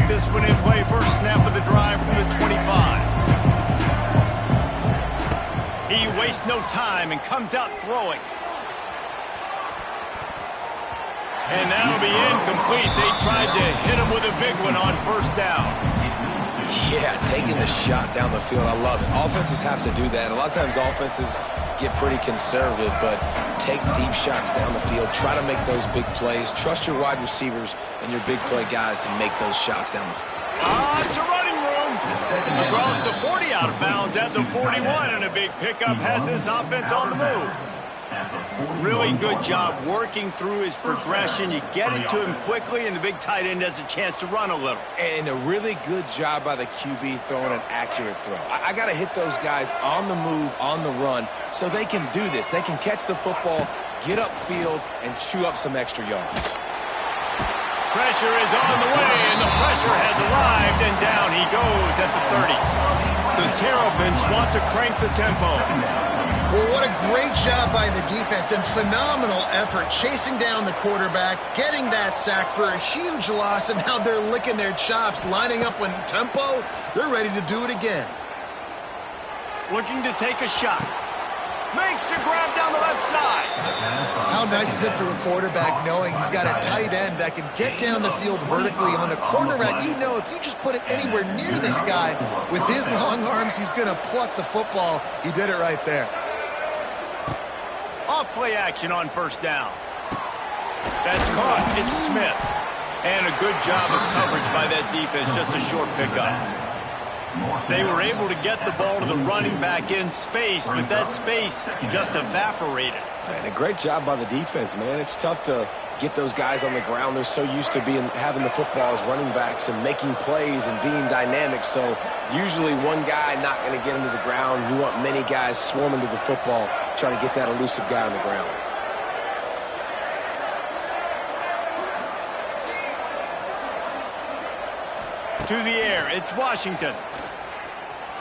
This one in play, first snap of the drive from the 25. He wastes no time and comes out throwing. And that'll be incomplete. They tried to hit him with a big one on first down. Yeah, taking the shot down the field. I love it. Offenses have to do that. A lot of times offenses get pretty conservative, but take deep shots down the field. Try to make those big plays. Trust your wide receivers and your big play guys to make those shots down the field. It's a running room. Across the 40, out of bounds at the 41, and a big pickup has this offense on the move. Really good job working through his progression. You get it to him quickly, and the big tight end has a chance to run a little. And a really good job by the QB throwing an accurate throw. I got to hit those guys on the move, on the run, so they can do this. They can catch the football, get upfield, and chew up some extra yards. Pressure is on the way, and the pressure has arrived, and down he goes at the 30. The Terrapins want to crank the tempo. Well, what a great job by the defense and phenomenal effort chasing down the quarterback, getting that sack for a huge loss, and now they're licking their chops, lining up in tempo. They're ready to do it again. Looking to take a shot. Makes the grab down the left side. How nice is it for the quarterback knowing he's got a tight end that can get down the field vertically? On the cornerback, you know if you just put it anywhere near this guy, with his long arms, he's going to pluck the football. He did it right there. Off play action on first down. That's caught. It's Smith. And a good job of coverage by that defense. Just a short pickup. They were able to get the ball to the running back in space, but that space just evaporated. And a great job by the defense, man. It's tough to get those guys on the ground. They're so used to having the football as running backs and making plays and being dynamic. So usually one guy not going to get him to the ground. You want many guys swarming to the football, trying to get that elusive guy on the ground. To the air, it's Washington.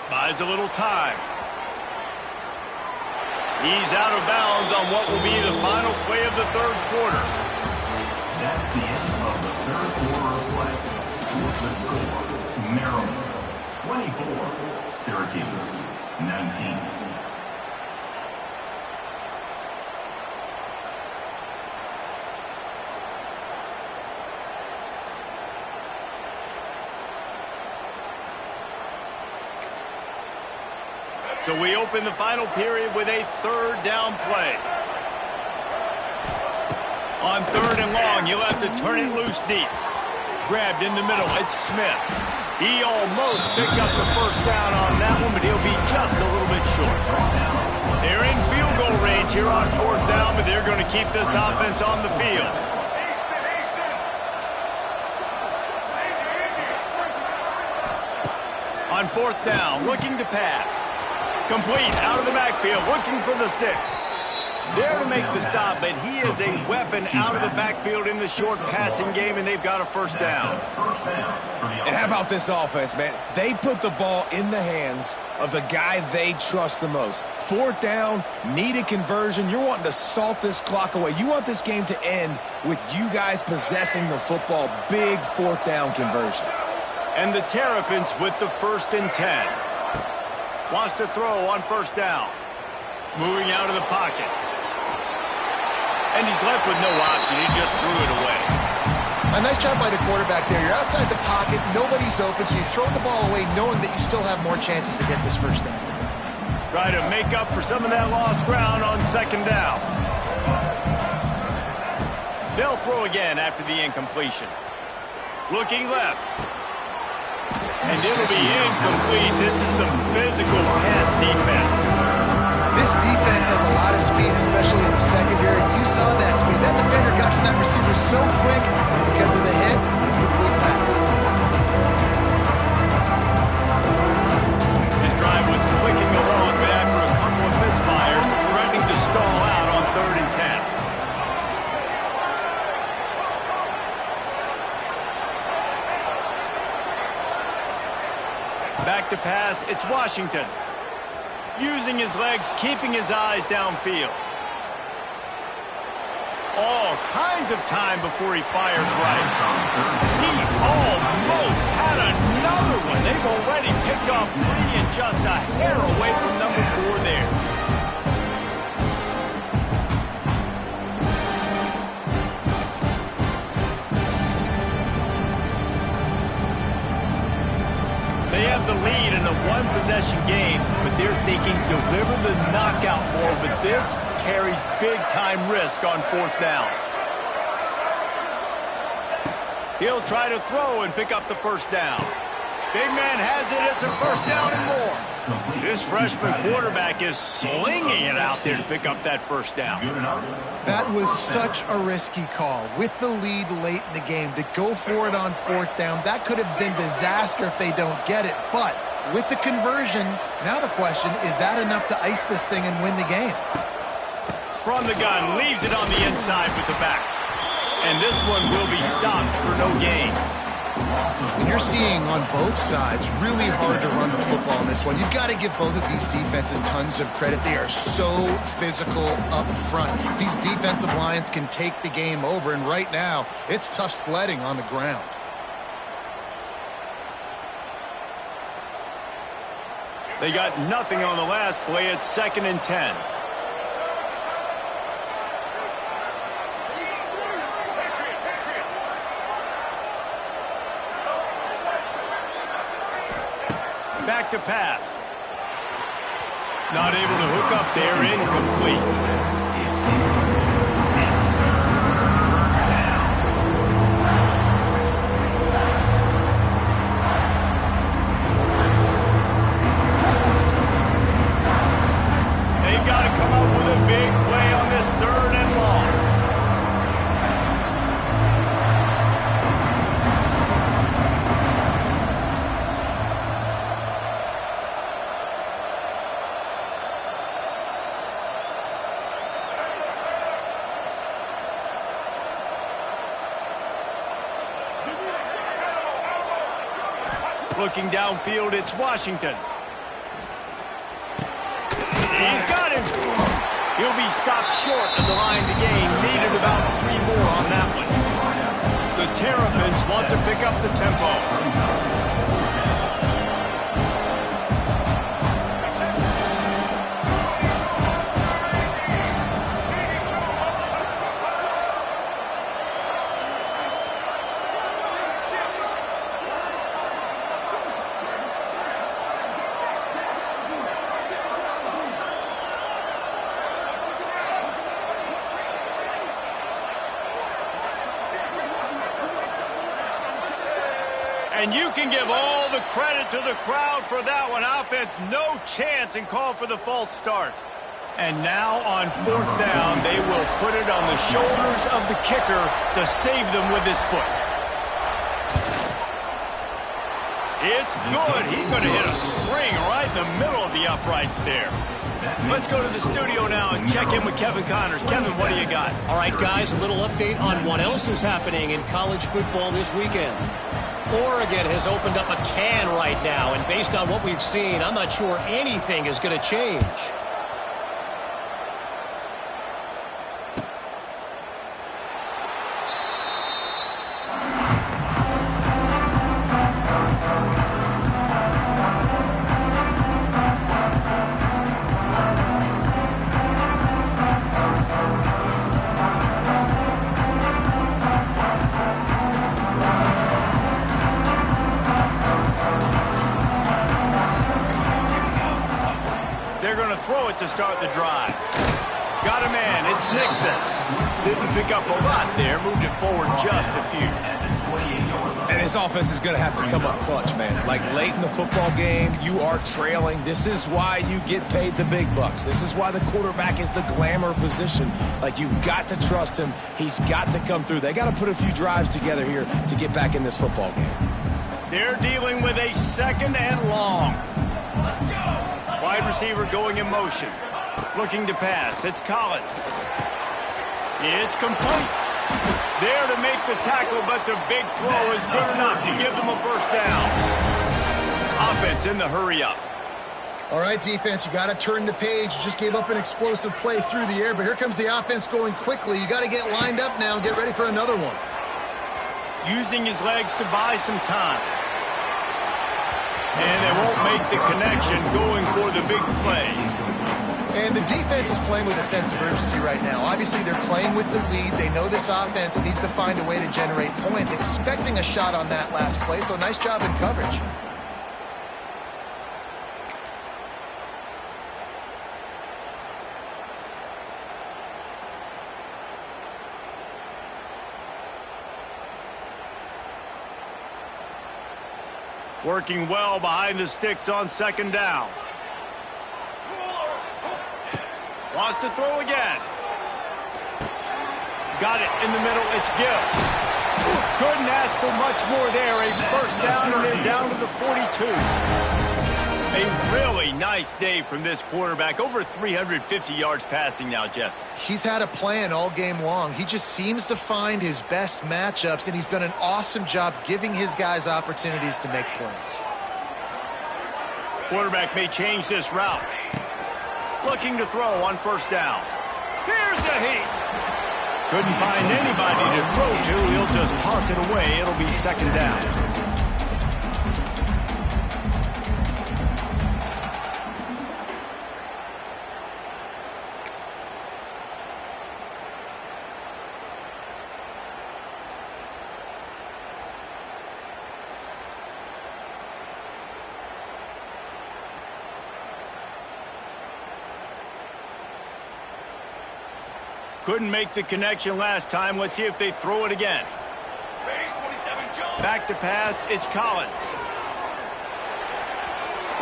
Buys a little time. He's out of bounds on what will be the final play of the third quarter. That's the end of the third quarter of play. With the score, Maryland 24, Syracuse 19. So we open the final period with a third down play. On third and long, you'll have to turn it loose deep. Grabbed in the middle, it's Smith. He almost picked up the first down on that one, but he'll be just a little bit short. They're in field goal range here on fourth down, but they're going to keep this offense on the field. On fourth down, looking to pass. Complete, out of the backfield, looking for the sticks. There to make the stop, but he is a weapon out of the backfield in the short passing game, and they've got a first down. And how about this offense, man? They put the ball in the hands of the guy they trust the most. Fourth down, need a conversion. You're wanting to salt this clock away. You want this game to end with you guys possessing the football. Big fourth down conversion. And the Terrapins with the 1st and 10. Wants to throw on first down. Moving out of the pocket. And he's left with no option. He just threw it away. A nice job by the quarterback there. You're outside the pocket. Nobody's open, so you throw the ball away knowing that you still have more chances to get this first down. Try to make up for some of that lost ground on second down. They'll throw again after the incompletion. Looking left. And it'll be incomplete. This is some physical pass defense. This defense has a lot of speed, especially in the secondary. You saw that speed. That defender got to that receiver so quick, and because of the hit, incomplete pass. This drive was clicking along, but after a couple of misfires, threatening to stall out on 3rd and 10. Back to pass, it's Washington. Using his legs, keeping his eyes downfield. All kinds of time before he fires right. He almost had another one. They've already picked off 3 and just a hair away from number 4 there. possession game, but they're thinking deliver the knockout ball, but this carries big-time risk on fourth down. He'll try to throw and pick up the first down. Big man has it. It's a first down and more. This freshman quarterback is slinging it out there to pick up that first down. That was such a risky call. With the lead late in the game, to go for it on fourth down, that could have been disaster if they don't get it. But with the conversion, now the question, is that enough to ice this thing and win the game? From the gun, leaves it on the inside with the back. And this one will be stopped for no gain. You're seeing on both sides really hard to run the football in this one. You've got to give both of these defenses tons of credit. They are so physical up front. These defensive lines can take the game over, and right now, it's tough sledding on the ground. They got nothing on the last play. It's 2nd and 10. Back to pass. Not able to hook up there. Incomplete. They've got to come up with a big play on this 3rd and long. Looking downfield, it's Washington. He's got him. He'll be stopped short of the line to gain. Needed about 3 more on that one. The Terrapins want to pick up the tempo. And you can give all the credit to the crowd for that one. Offense, no chance, and call for the false start. And now on 4th down, they will put it on the shoulders of the kicker to save them with his foot. It's good. He's going to hit a string right in the middle of the uprights there. Let's go to the studio now and check in with Kevin Connors. Kevin, what do you got? All right, guys, a little update on what else is happening in college football this weekend. Oregon has opened up a can right now, and based on what we've seen, I'm not sure anything is going to change. Throw it to start the drive. Got a man. It's Nixon. Didn't pick up a lot there. Moved it forward just a few. And his offense is going to have to come up clutch, man. Like late in the football game, you are trailing. This is why you get paid the big bucks. This is why the quarterback is the glamour position. Like, you've got to trust him. He's got to come through. They got to put a few drives together here to get back in this football game. They're dealing with a 2nd and long. Wide receiver going in motion. Looking to pass. It's Collins. It's complete. There to make the tackle, but the big throw is good enough to give them a first down. Offense in the hurry up. All right, defense, you got to turn the page. You just gave up an explosive play through the air, but here comes the offense going quickly. You got to get lined up now and get ready for another one. Using his legs to buy some time. And they won't make the connection, going for the big play. And the defense is playing with a sense of urgency right now. Obviously, they're playing with the lead. They know this offense needs to find a way to generate points, expecting a shot on that last play, so nice job in coverage. Working well behind the sticks on second down. Wants to throw again. Got it in the middle. It's Gill. Couldn't ask for much more there. A first down, and they're down to the 42. A really nice day from this quarterback. Over 350 yards passing now, Jeff. He's had a plan all game long. He just seems to find his best matchups, and he's done an awesome job giving his guys opportunities to make plays. Quarterback may change this route. Looking to throw on first down. Here's a heat. Couldn't find anybody to throw to. He'll just toss it away. It'll be second down. Couldn't make the connection last time. Let's see if they throw it again. Back to pass, it's Collins.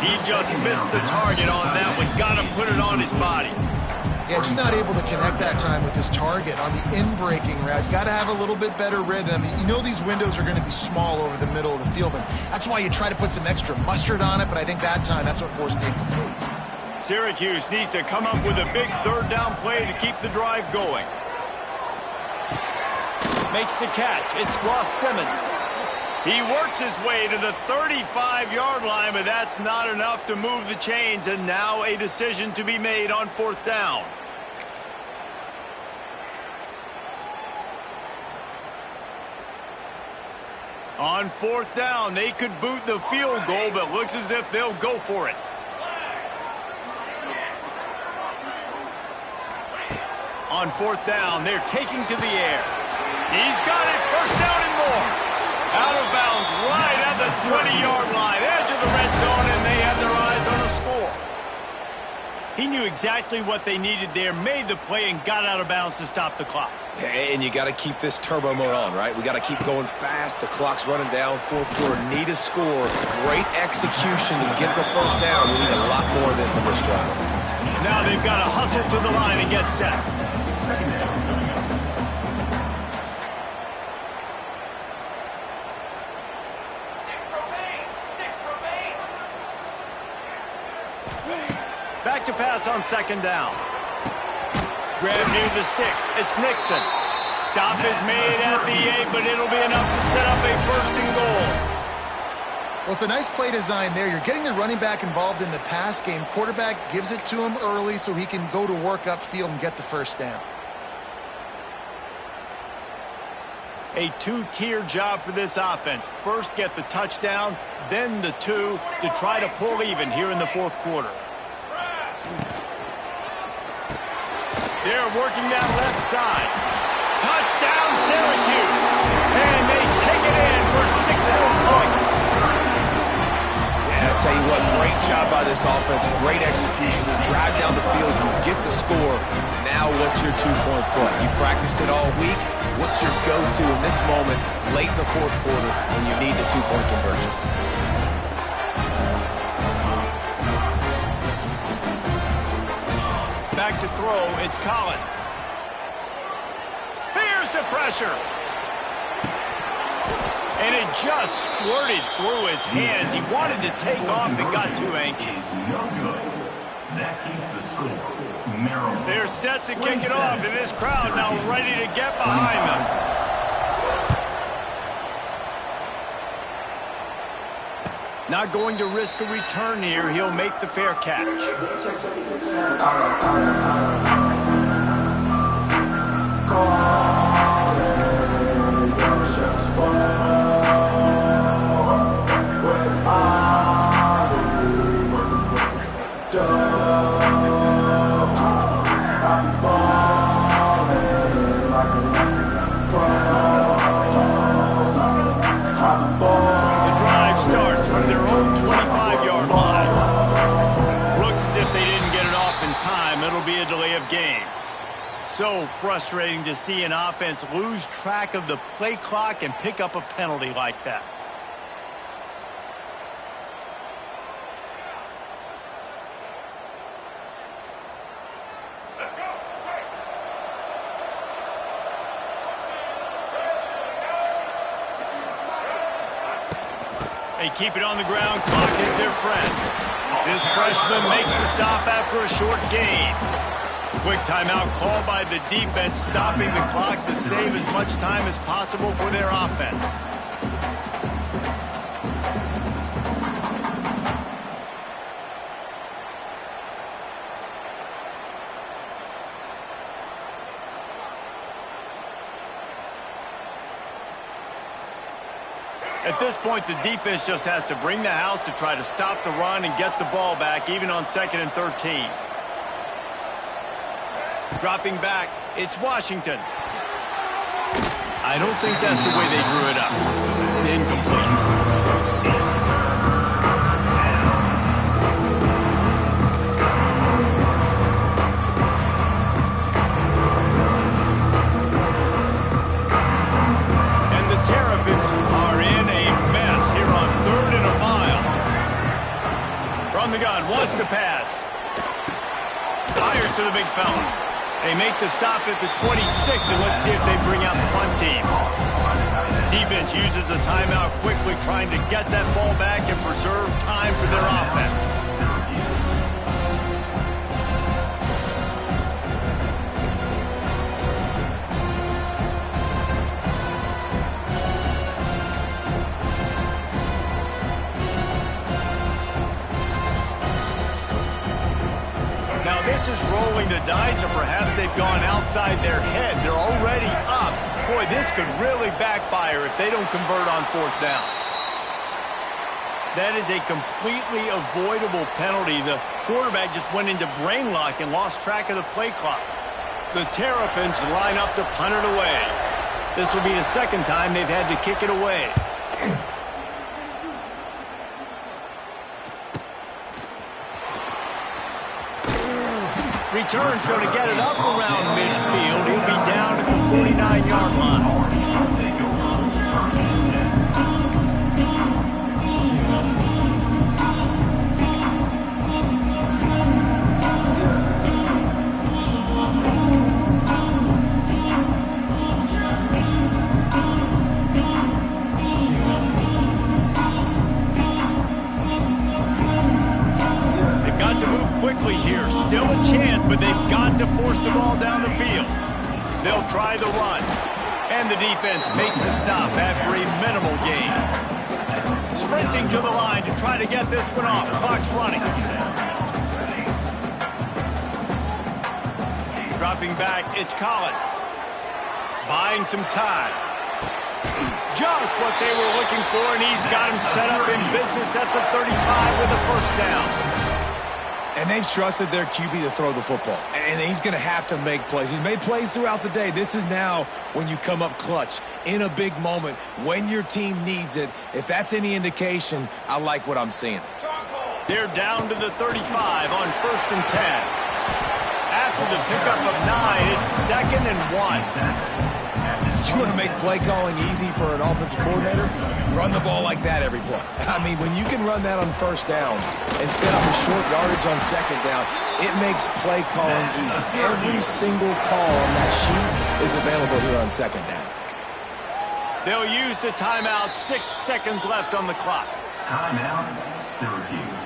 He just missed the target on that one. Got to put it on his body. Yeah, just not able to connect that time with his target on the in-breaking route. Got to have a little bit better rhythm. You know these windows are going to be small over the middle of the field, and that's why you try to put some extra mustard on it, but I think that time that's what forced the incomplete. Syracuse needs to come up with a big third down play to keep the drive going. Makes the catch. It's Ross Simmons. He works his way to the 35-yard line, but that's not enough to move the chains, and now a decision to be made on fourth down. On fourth down, they could boot the field goal, but looks as if they'll go for it. On fourth down, they're taking to the air. He's got it. First down and more. Out of bounds right at the 20-yard line. Edge of the red zone, and they have their eyes on a score. He knew exactly what they needed there, made the play, and got out of bounds to stop the clock. And you got to keep this turbo mode on, right? We got to keep going fast. The clock's running down. Fourth quarter, need a score. Great execution to get the first down. We need a lot more of this in this drive. Now they've got to hustle to the line and get set. Back to pass on second down. Grab near the sticks. It's Nixon. Stop is made at the 8, but it'll be enough to set up a first and goal. Well, it's a nice play design there. You're getting the running back involved in the pass game. Quarterback gives it to him early so he can go to work upfield and get the first down. A two-tier job for this offense. First get the touchdown, then the two to try to pull even here in the fourth quarter. They're working that left side. Touchdown, Syracuse. And they take it in for 6 more points. Yeah, I'll tell you what, great job by this offense. Great execution. You drive down the field, you get the score. Now what's your two-point play? You practiced it all week. What's your go-to in this moment late in the fourth quarter when you need the two-point conversion? Back to throw, it's Collins. Here's the pressure. And it just squirted through his hands. He wanted to take off and got too anxious. No good. That keeps the score. Maryland. They're set to kick it off, and this crowd now ready to get behind them. Not going to risk a return here. He'll make the fair catch. So frustrating to see an offense lose track of the play clock and pick up a penalty like that. They keep it on the ground. Clock is their friend. This freshman makes the stop after a short gain. Quick timeout called by the defense, stopping the clock to save as much time as possible for their offense. At this point, the defense just has to bring the house to try to stop the run and get the ball back, even on 2nd and 13. Dropping back, it's Washington. I don't think that's the way they drew it up. Incomplete. The gun wants to pass. Fires to the big fella. They make the stop at the 26, and let's see if they bring out the punt team. Defense uses a timeout quickly, trying to get that ball back and preserve time for their offense. This is rolling the dice, or perhaps they've gone outside their head. They're already up. Boy, this could really backfire if they don't convert on 4th down. That is a completely avoidable penalty. The quarterback just went into brain lock and lost track of the play clock. The Terrapins line up to punt it away. This will be the 2nd time they've had to kick it away. Return's going to get it up around midfield. He'll be down at the 49-yard line. Quickly here, still a chance, but they've got to force the ball down the field. They'll try the run, and the defense makes the stop after a minimal gain. Sprinting to the line to try to get this one off. Clock's running. Dropping back, it's Collins. Buying some time. Just what they were looking for, and he's got him set up in business at the 35 with a 1st down. And they've trusted their QB to throw the football. And he's going to have to make plays. He's made plays throughout the day. This is now when you come up clutch in a big moment when your team needs it. If that's any indication, I like what I'm seeing. They're down to the 35 on 1st and 10. After the pickup of 9, it's 2nd and 1. You want to make play calling easy for an offensive coordinator? Run the ball like that every play. I mean, when you can run that on 1st down and set up a short yardage on 2nd down, it makes play calling easy. Every single call on that sheet is available here on 2nd down. They'll use the timeout. 6 seconds left on the clock. Timeout, Syracuse.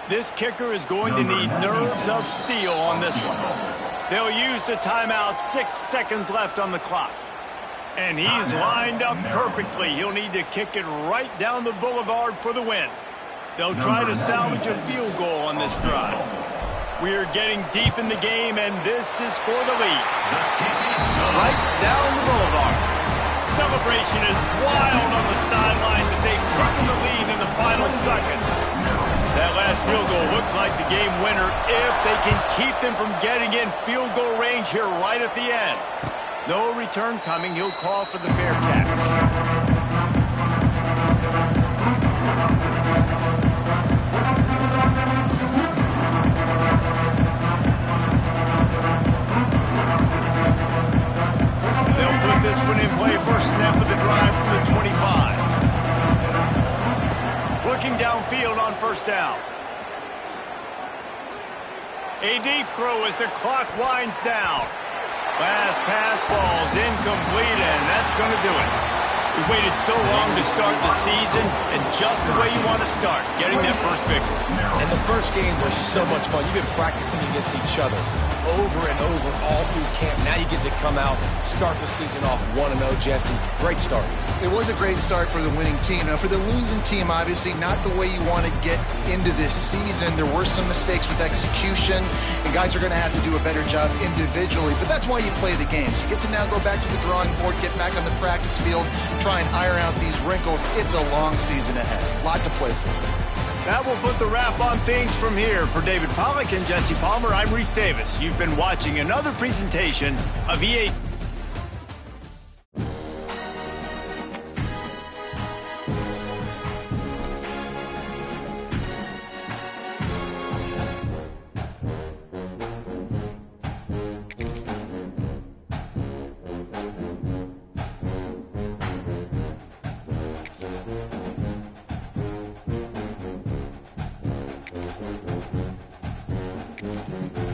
This kicker is going to need nerves of steel on this one. They'll use the timeout. 6 seconds left on the clock. And he's lined up perfectly. He'll need to kick it right down the boulevard for the win. They'll try to salvage a field goal on this drive. We're getting deep in the game, and this is for the lead. Right down the boulevard. Celebration is wild on the sidelines as they've taken the lead in the final seconds. That last field goal looks like the game winner if they can keep them from getting in field goal range here right at the end. No return coming. He'll call for the fair catch. They'll put this one in play. First snap of the drive from the 25. Looking downfield on 1st down. A deep throw as the clock winds down. Last pass falls incomplete, and that's going to do it. We waited so long to start the season, and just the way you want to start, getting that first victory. And the first games are so much fun. You've been practicing against each other over and over all through camp. Now you get to come out, start the season off 1-0, Jesse. Great start. It was a great start for the winning team. Now, for the losing team, obviously not the way you want to get into this season. There were some mistakes with execution, and guys are going to have to do a better job individually. But that's why you play the games. You get to now go back to the drawing board, get back on the practice field, try and iron out these wrinkles. It's a long season ahead. A lot to play for. That will put the wrap on things from here. For David Pollack and Jesse Palmer, I'm Reese Davis. You've been watching another presentation of EA. Thank you.